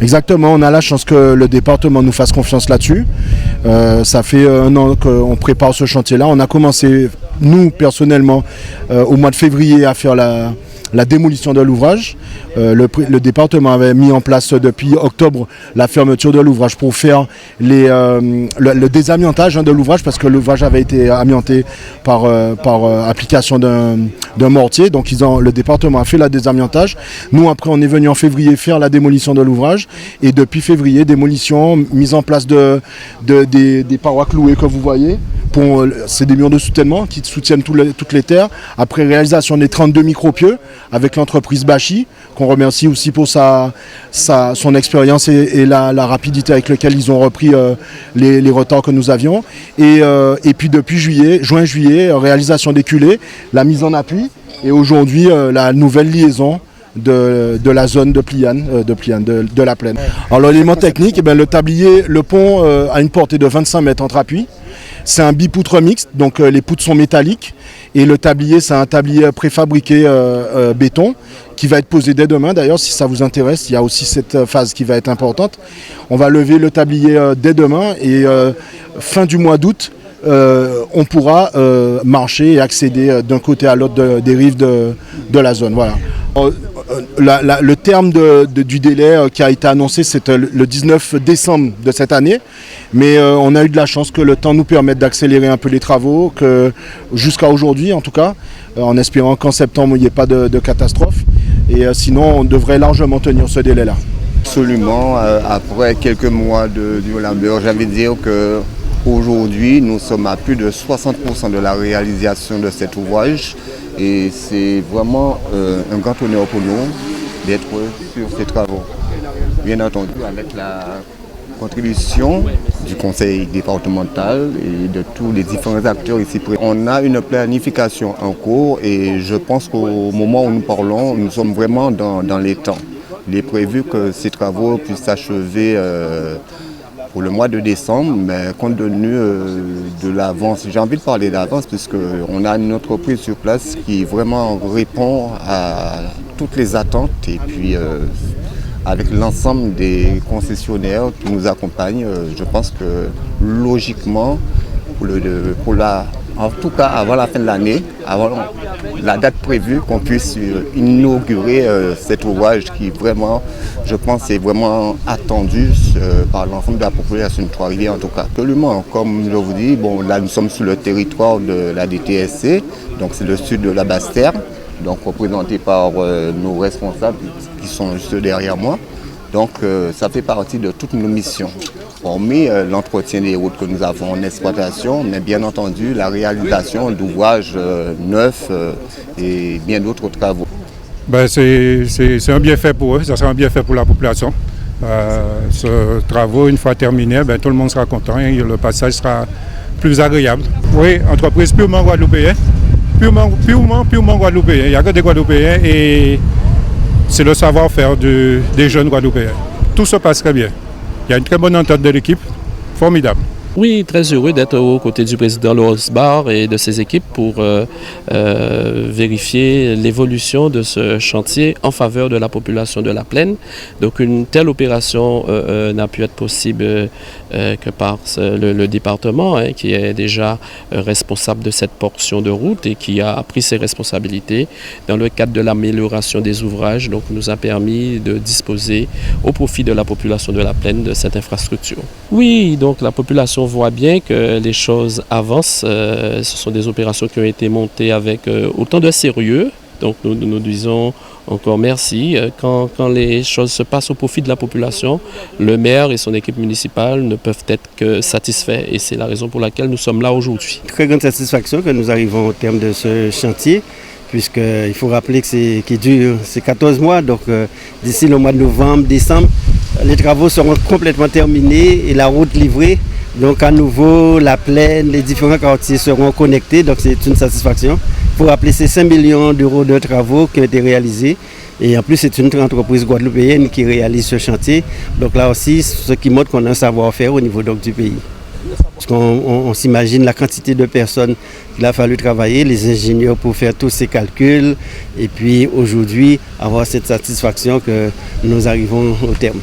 Exactement, on a la chance que le département nous fasse confiance là-dessus. Ça fait 1 an qu'on prépare ce chantier-là. On a commencé, nous, personnellement, au mois de février à faire la démolition de l'ouvrage. Le département avait mis en place depuis octobre la fermeture de l'ouvrage pour faire le désamiantage de l'ouvrage parce que l'ouvrage avait été amianté par application d'un mortier. Donc le département a fait la désamiantage. Nous après on est venu en février faire la démolition de l'ouvrage et depuis février démolition, mise en place des parois clouées que vous voyez. C'est des murs de soutènement qui soutiennent toutes les terres. Après réalisation des 32 micropieux avec l'entreprise Bachi, qu'on remercie aussi pour son expérience et la rapidité avec laquelle ils ont repris les retards que nous avions. Et puis depuis juin-juillet, réalisation des culées, la mise en appui et aujourd'hui la nouvelle liaison de la zone de Pliane, de la plaine. Alors l'élément technique, le pont a une portée de 25 mètres entre appuis. C'est un bipoutre mixte, donc les poutres sont métalliques et le tablier, c'est un tablier préfabriqué béton qui va être posé dès demain. D'ailleurs, si ça vous intéresse, il y a aussi cette phase qui va être importante. On va lever le tablier dès demain et fin du mois d'août, on pourra marcher et accéder d'un côté à l'autre des rives de la zone. Voilà. Le terme du délai qui a été annoncé, c'est le 19 décembre de cette année. Mais on a eu de la chance que le temps nous permette d'accélérer un peu les travaux, jusqu'à aujourd'hui en tout cas, en espérant qu'en septembre il n'y ait pas de catastrophe. Et sinon on devrait largement tenir ce délai-là. Absolument. Après quelques mois de labeur, j'avais dire que aujourd'hui nous sommes à plus de 60% de la réalisation de cet ouvrage. Et c'est vraiment un grand honneur pour nous d'être sur ces travaux. Bien entendu, avec la contribution du conseil départemental et de tous les différents acteurs ici présents. On a une planification en cours et je pense qu'au moment où nous parlons, nous sommes vraiment dans les temps. Il est prévu que ces travaux puissent s'achever pour le mois de décembre, mais compte tenu de l'avance, j'ai envie de parler d'avance puisqu'on a une entreprise sur place qui vraiment répond à toutes les attentes et puis avec l'ensemble des concessionnaires qui nous accompagnent, je pense que logiquement, en tout cas avant la fin de l'année, avant la date prévue, qu'on puisse inaugurer cet ouvrage qui vraiment, je pense, est vraiment attendu par l'ensemble de la population de Trois-Rivières en tout cas. Absolument, comme je vous dis, là nous sommes sur le territoire de la DTSC, donc c'est le sud de la Basse-Terre, donc représenté par nos responsables qui sont juste derrière moi. Donc ça fait partie de toutes nos missions. Hormis l'entretien des routes que nous avons en exploitation, mais bien entendu la réalisation d'ouvrages neufs et bien d'autres travaux. C'est un bienfait pour eux, ça sera un bienfait pour la population. Ce travaux, une fois terminé, tout le monde sera content et le passage sera plus agréable. Oui, entreprise purement guadeloupéenne, purement guadeloupéenne. Il n'y a que des Guadeloupéens et c'est le savoir-faire des jeunes Guadeloupéens. Tout se passe très bien. Il y a une très bonne entente de l'équipe, formidable. Oui, très heureux d'être aux côtés du président Laurence Barre et de ses équipes pour vérifier l'évolution de ce chantier en faveur de la population de la Plaine. Donc une telle opération n'a pu être possible que par le département qui est déjà responsable de cette portion de route et qui a pris ses responsabilités dans le cadre de l'amélioration des ouvrages. Donc nous a permis de disposer au profit de la population de la Plaine de cette infrastructure. Oui, donc la population voit bien que les choses avancent. Ce sont des opérations qui ont été montées avec autant de sérieux. Donc nous disons encore merci. Quand les choses se passent au profit de la population, le maire et son équipe municipale ne peuvent être que satisfaits. Et c'est la raison pour laquelle nous sommes là aujourd'hui. Très grande satisfaction que nous arrivons au terme de ce chantier, puisqu'il faut rappeler que c'est 14 mois. Donc d'ici le mois de novembre, décembre, les travaux seront complètement terminés et la route livrée. Donc à nouveau, la plaine, les différents quartiers seront connectés, donc c'est une satisfaction. Il faut rappeler ces 5 millions d'euros de travaux qui ont été réalisés. Et en plus, c'est une entreprise guadeloupéenne qui réalise ce chantier. Donc là aussi, ce qui montre qu'on a un savoir-faire au niveau du pays. Parce qu'on s'imagine la quantité de personnes qu'il a fallu travailler, les ingénieurs pour faire tous ces calculs. Et puis aujourd'hui, avoir cette satisfaction que nous arrivons au terme.